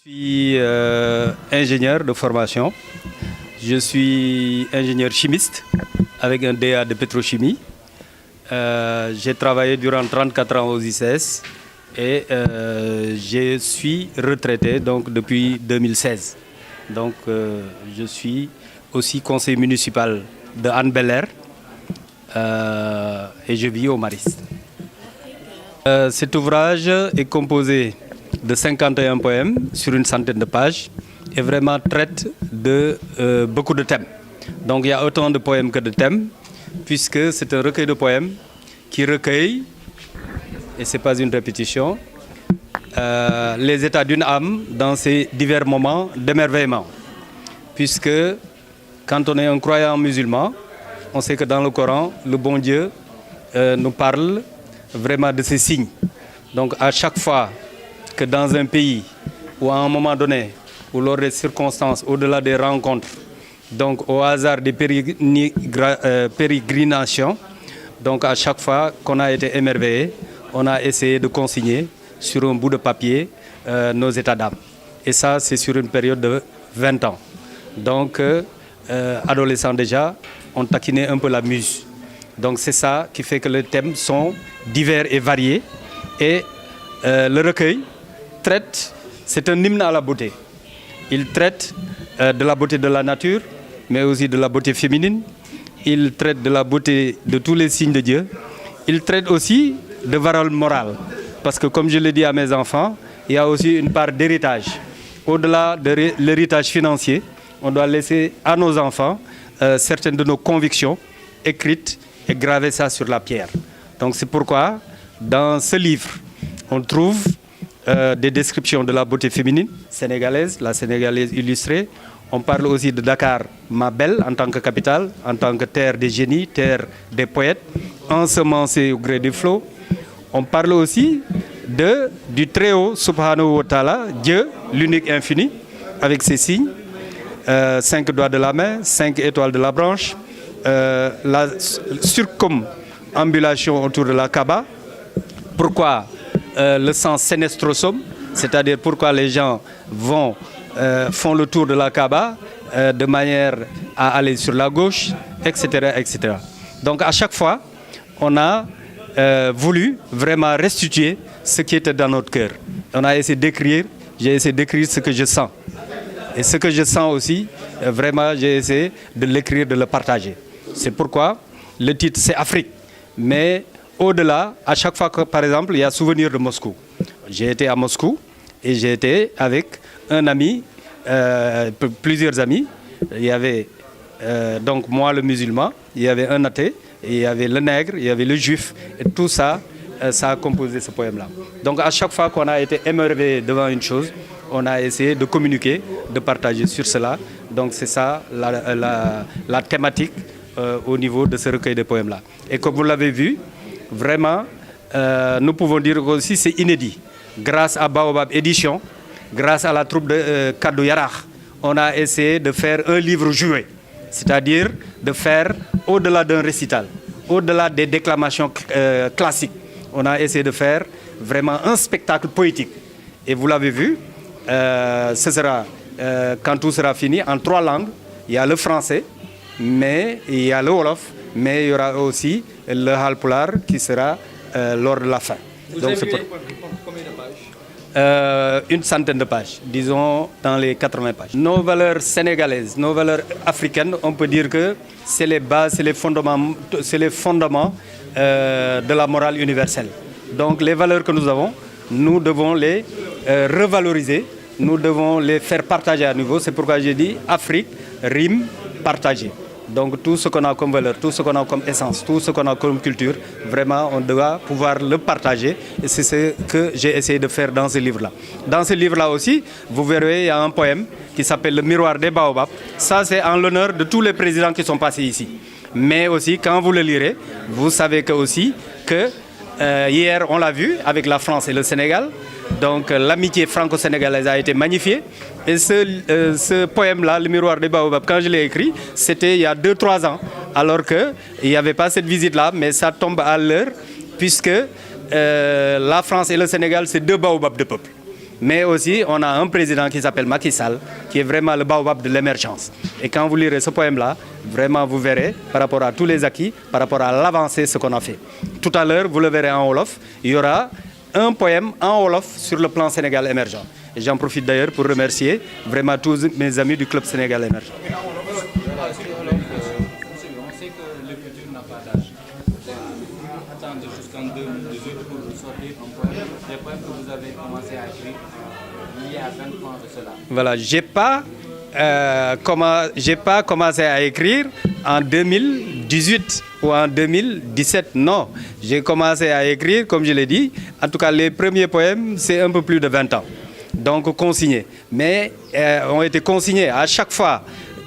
Je suis ingénieur de formation. Je suis ingénieur chimiste avec un DA de pétrochimie. J'ai travaillé durant 34 ans aux ICS et je suis retraité donc, depuis 2016. Donc, je suis aussi conseiller municipal de Hann-Bel-Air et je vis au Mariste. Cet ouvrage est composé de 51 poèmes sur une centaine de pages et vraiment traite de beaucoup de thèmes. Donc il y a autant de poèmes que de thèmes, puisque c'est un recueil de poèmes qui recueille, et ce n'est pas une répétition, les états d'une âme dans ces divers moments d'émerveillement. Puisque quand on est un croyant musulman, on sait que dans le Coran, le bon Dieu nous parle vraiment de ces signes. Donc à chaque fois que dans un pays ou à un moment donné, ou lors des circonstances, au-delà des rencontres, donc au hasard des pérégrinations, donc à chaque fois qu'on a été émerveillé, on a essayé de consigner sur un bout de papier nos états d'âme. Et ça, c'est sur une période de 20 ans. Donc, adolescents déjà, on taquinait un peu la muse. Donc c'est ça qui fait que les thèmes sont divers et variés. Et le recueil traite, c'est un hymne à la beauté. Il traite de la beauté de la nature, mais aussi de la beauté féminine. Il traite de la beauté de tous les signes de Dieu. Il traite aussi de valeurs morales. Parce que comme je l'ai dit à mes enfants, il y a aussi une part d'héritage. Au-delà de l'héritage financier, on doit laisser à nos enfants certaines de nos convictions écrites et graver ça sur la pierre. Donc c'est pourquoi, dans ce livre, on trouve des descriptions de la beauté féminine sénégalaise, la sénégalaise illustrée. On parle aussi de Dakar, ma belle, en tant que capitale, en tant que terre des génies, terre des poètes, ensemencée au gré des flots. On parle aussi du Très-Haut, Subhanahu wa Ta'ala, Dieu, l'unique infini, avec ses signes, 5 doigts de la main, 5 étoiles de la branche, la circumambulation autour de la Kaaba. Pourquoi le sens senestrosum, c'est-à-dire pourquoi les gens font le tour de la Kaaba de manière à aller sur la gauche, etc., etc. Donc à chaque fois, on a voulu vraiment restituer ce qui était dans notre cœur. On a essayé d'écrire, j'ai essayé d'écrire ce que je sens. Et ce que je sens aussi, vraiment, j'ai essayé de l'écrire, de le partager. C'est pourquoi le titre, c'est Afrique. Mais au-delà, à chaque fois que, par exemple, il y a souvenir de Moscou. J'ai été à Moscou et j'ai été avec un ami, plusieurs amis. Il y avait donc moi le musulman, il y avait un athée, et il y avait le nègre, il y avait le juif. Et tout ça, ça a composé ce poème-là. Donc à chaque fois qu'on a été émerveillé devant une chose, on a essayé de communiquer, de partager sur cela. Donc c'est ça la thématique au niveau de ce recueil de poèmes-là. Et comme vous l'avez vu, vraiment, nous pouvons dire aussi c'est inédit. Grâce à Baobab Édition, grâce à la troupe de Kaddu Yaraax, on a essayé de faire un livre joué. C'est-à-dire de faire au-delà d'un récital, au-delà des déclamations classiques. On a essayé de faire vraiment un spectacle poétique. Et vous l'avez vu, ce sera, quand tout sera fini, en 3 langues. Il y a le français, mais il y a le Wolof, mais il y aura aussi le Halpulaar qui sera lors de la fin. Vous avez combien de pages? Une centaine de pages, disons dans les 80 pages. Nos valeurs sénégalaises, nos valeurs africaines, on peut dire que c'est les bases, c'est les fondements de la morale universelle. Donc les valeurs que nous avons, nous devons les revaloriser, nous devons les faire partager à nouveau. C'est pourquoi j'ai dit Afrique, rime, partager. Donc tout ce qu'on a comme valeur, tout ce qu'on a comme essence, tout ce qu'on a comme culture, vraiment on doit pouvoir le partager. Et c'est ce que j'ai essayé de faire dans ce livre-là. Dans ce livre-là aussi, vous verrez, il y a un poème qui s'appelle Le Miroir des Baobabs. Ça, c'est en l'honneur de tous les présidents qui sont passés ici. Mais aussi, quand vous le lirez, vous savez que aussi que hier, on l'a vu avec la France et le Sénégal. Donc l'amitié franco-sénégalaise a été magnifiée. Et ce poème-là, Le Miroir des Baobabs, quand je l'ai écrit, c'était il y a 2-3 ans. Alors qu'il n'y avait pas cette visite-là, mais ça tombe à l'heure, puisque la France et le Sénégal, c'est 2 baobabs de peuple. Mais aussi, on a un président qui s'appelle Macky Sall, qui est vraiment le baobab de l'émergence. Et quand vous lirez ce poème-là, vraiment, vous verrez, par rapport à tous les acquis, par rapport à l'avancée, ce qu'on a fait. Tout à l'heure, vous le verrez en Wolof, il y aura un poème en Wolof sur le plan Sénégal émergent. Et j'en profite d'ailleurs pour remercier vraiment tous mes amis du Club Sénégal émergent. On sait que le futur n'a pas d'âge. Attendre jusqu'en 2018 pour sortir un poème, des poèmes que vous avez commencé à écrire il y a 20 ans de cela. Voilà, j'ai pas commencé à écrire en 2018 ou en 2017, non. J'ai commencé à écrire, comme je l'ai dit, en tout cas les premiers poèmes, c'est un peu plus de 20 ans. Donc consignés. Mais ont été consignés à chaque fois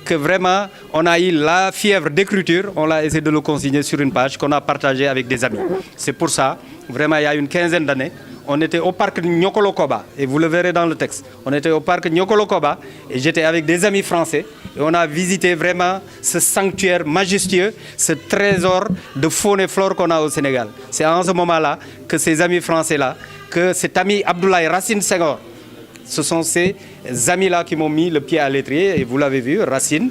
que vraiment on a eu la fièvre d'écriture, on a essayé de le consigner sur une page qu'on a partagée avec des amis. C'est pour ça, vraiment il y a une quinzaine d'années, on était au parc Nyokolo-Koba, et vous le verrez dans le texte. On était au parc Nyokolo-Koba, et j'étais avec des amis français, et on a visité vraiment ce sanctuaire majestueux, ce trésor de faune et flore qu'on a au Sénégal. C'est en ce moment-là que ces amis français-là, que cet ami Abdoulaye Racine Senghor, ce sont ces amis-là qui m'ont mis le pied à l'étrier, et vous l'avez vu, Racine,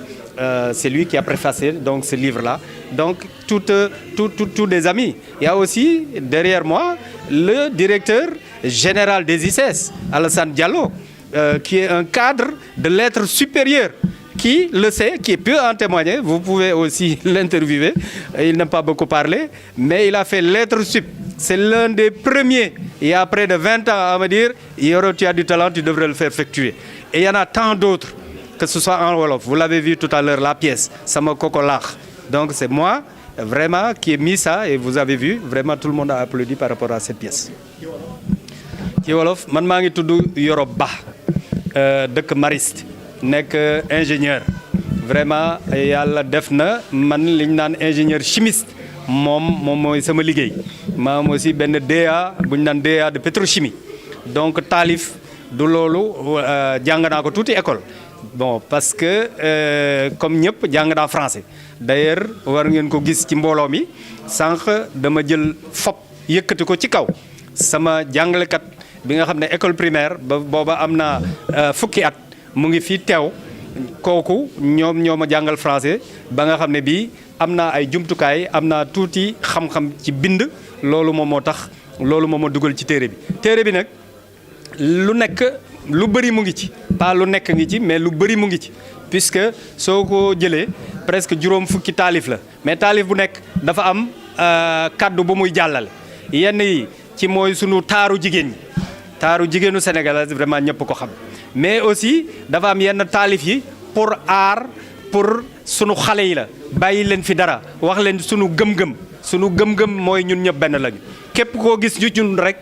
c'est lui qui a préfacé donc, ce livre-là. Donc, tous des amis. Il y a aussi, derrière moi, le directeur général des ICS, Alassane Diallo, qui est un cadre de lettres supérieures, qui le sait, qui peut en témoigner. Vous pouvez aussi l'interviewer. Il n'a pas beaucoup parlé, mais il a fait lettres sup. C'est l'un des premiers, il y a près de 20 ans, à me dire, Yoro, tu as du talent, tu devrais le faire effectuer. Et il y en a tant d'autres, que ce soit en Wolof. Vous l'avez vu tout à l'heure, la pièce, Sama Kokolach. Donc c'est moi, vraiment, qui ai mis ça, et vous avez vu, vraiment tout le monde a applaudi par rapport à cette pièce. Ci Wolof, man maa ngi tudd Yoro Ba, dëkk Mariste, nekk ingénieur. Vraiment, yàlla def na man li ñu naan ingénieur chimiste. moom mooy sama liggéey ma am aussi benn DEA bu ñu naan DEA de pétrochimie donc taalif du loolu jàng naa ko tuuti école bon parce que comme ñëpp jàng naa français d'ailleurs war ngeen ko gis ci mbooloo mi sànq dama jël fop yëkkati ko ci kaw sama jàngalekat bi nga xam ne école primaire ba booba am na fukki at mu ngi fii teew kooku ñoo ma jàngal français ba nga xam ne bii am naa ay jumtukaay am naa tuuti xam-xam ci bind loolu moom moo tax loolu moom moo dugal ci téere bi nag lu nekk lu bëri mu ngi ci pas lu nekk ngi ci mais lu bëri mu ngi ci puisque soo ko jëlee presque juróom fukki taalif la mais taalif bu nekk dafa am kaddu bu muy jàllale yenn yi ci mooy sunu taaru jigéen ñi taaru jigéenu sénégalaise vraiment ñëpp ko xam mais aussi dafa am yenn taalif yi pour aar pour sunu xale yi la bàyyi leen fi dara wax leen sunu gëm-gëm mooy ñun ñëpp benn lañu képp koo gis ñu ñun rek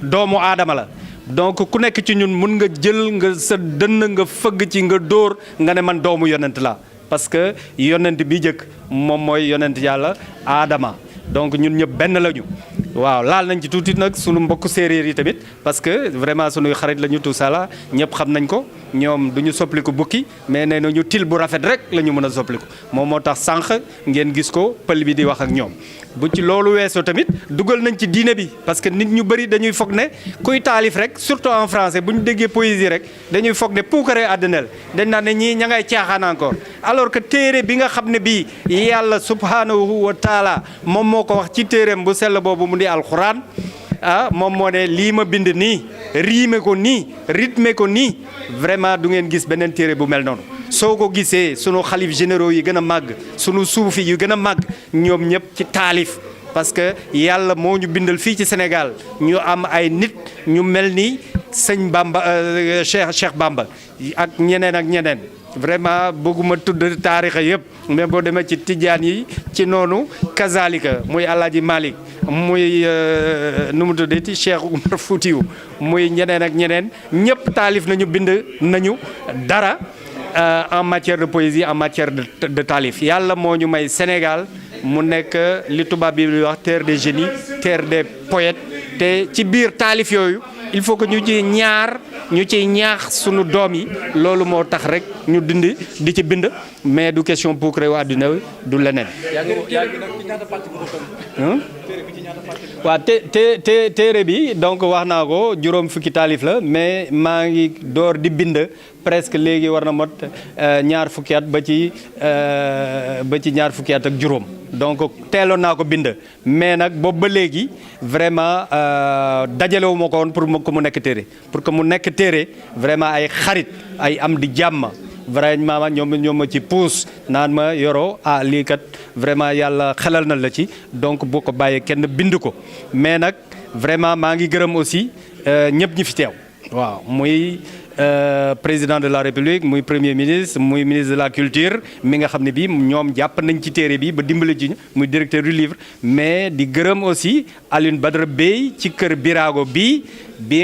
doomu aadama la donc ku nekk ci ñun mun nga jël nga sa dënn nga fëgg ci nga dóor nga ne man doomu yonent la parce que yonent bi jëkk moom mooy yonent yàlla aadama donc ñun ñëpp benn lañu waaw laal nañ ci tuuti nag sunu mbokk séeréer yi tamit parce que vraiment sunuy xarit la ñu tout ça là ñëpp xam nañ ko ñoom du ñu soppaliku bukki mais nee na ñu til bu rafet rek la ñu mën a soppaliku moom moo tax sànq ngeen gis ko pël bi di wax ak ñoom bu ci loolu weesoo tamit dugal nañ ci diine bi parce que nit ñu bëri dañuy foog ne kuy taalif rek surtout en français bu ñu déggee poésie rek dañuy foog ne puukare àddineel dañ naan ne ñii ña ngay caaxaan encore alors que téere bi nga xam ne bii yàlla subhanahu wa taala moom moo ko wax ci téereem bu sell boobu mu di alxuraan moom moo ne lii ma bind nii riime ko nii rythme ko nii vraiment du ngeen gis beneen téere bu mel noonu soo ko gisee sunu xalif généraux yi gën a màgg sunu suufi yu gën a màgg ñoom ñëpp ci taalif parce que yàlla moo ñu bindal fii ci Sénégal ñu am ay nit ñu mel ni sëñ Bamba Cheikh Bamba ak ñeneen vraiment bëgguma tudd taarixa yëpp mais boo demee ci tijaan yi ci noonu kazalika muy Alaaji Malick muy nu mu tuddati Cheikh Oumar Foutiyou muy ñeneen ñëpp taalif nañu bind nañu dara en matière de poésie en matière de taalif yàlla moo ñu may Sénégal mu nekk li tubaab bi wax terre des génies terre des poètes te ci biir taalif yooyu il faut que ñu ciy ñaax sunu doom yi loolu moo tax rek ñu di ci bind mais du question pour créer àdduna du leneen. waaw téere bi donc wax naa ko juróom fukki taalif la mais maa ngi door di bind presque léegi war na mot ñaar fukki at ba ci ñaar fukki at ak juróom donc teeloon naa ko bind mais nag boobu ba léegi vraiment dajalewu ma ko woon pour que mu nekk téere pour que mu nekk téere vraiment ay xarit ay am di jàmm vraiment ñoom ma ci pousse naan ma yoroo lii kat vraiment yàlla xelal na la ci donc boo ko bàyyee kenn bind ko mais nag vraiment maa ngi gërëm aussi ñëpp ñi fi teew waaw muy président de la république muy premier ministre muy ministre de la culture mi nga xam ne bii ñoom jàpp nañ ci téere bi ba dimbali ci muy directeur du livre mais di gërëm aussi Alioune Badara Bey ci kër Birago bii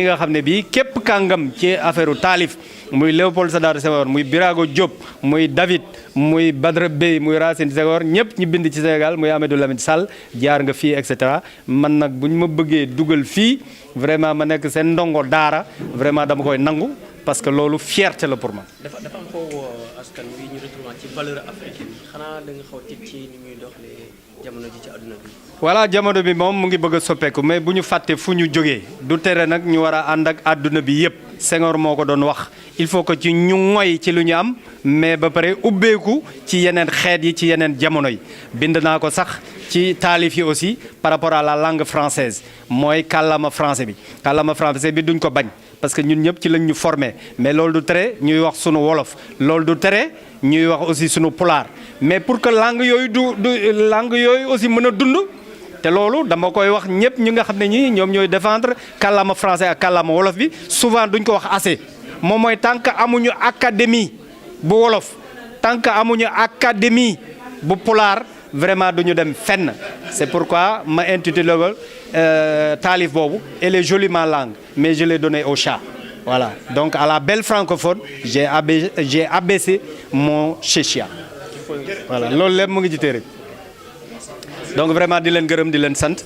nga xam ne bii képp kàngam ci affaire u taalif muy Léopold Sédar Senghor muy Birago Diop muy David muy Badara Bey muy Racine Senghor ñëpp ñu bind ci Sénégal muy Amadou Lamine Sall jaar nga fii et cetera man nag bu ñu ma bëggee dugal fii vraiment ma nekk seen ndongo daara vraiment dama koy nangu parce que loolu fierté la pour man. dafa am foo askan wi ñu retourné ci valeur africaine xanaa da nga xaw tiit ci ni muy doxalee jamono ji ci àdduna bi. voilà jamono bi moom mu ngi bëgg a soppeeku mais bu ñu fàtte fu ñu jógee du tere nag ñu war a ànd ak àdduna bi yëpp Senghor moo ko doon wax il faut que ci ñu ngoy ci lu ñu am mais ba pare ubbeeku ci yeneen xeet yi ci yeneen jamono yi bind naa ko sax ci taalif yi aussi par rapport à la langue française mooy kàllaama français bi duñ ko bañ parce que ñun ñëpp ci lañ ñu formé mais loolu du tere ñuy wax sunu wolof loolu du tere ñuy wax aussi sunu pulaar mais pour que langue yooyu aussi mën a dund te loolu dama koy wax ñëpp ñi nga xam ne ñi ñoom ñooy défendre kàllaama français ak kàllaama wolof bi souvent duñ ko wax assez moom mooy tant que amuñu académie bu wolof tant que amuñu académie bu pulaar vraiment duñu dem fenn c'est pourquoi ma intitulé ko taalif boobu elle est joliment langue mais je l'ai donné au chat voilà donc à la belle francophone j'ai abaissé mon chéchia voilà loolu lépp mu ngi ci téere donc vraiment di leen gërëm di leen sant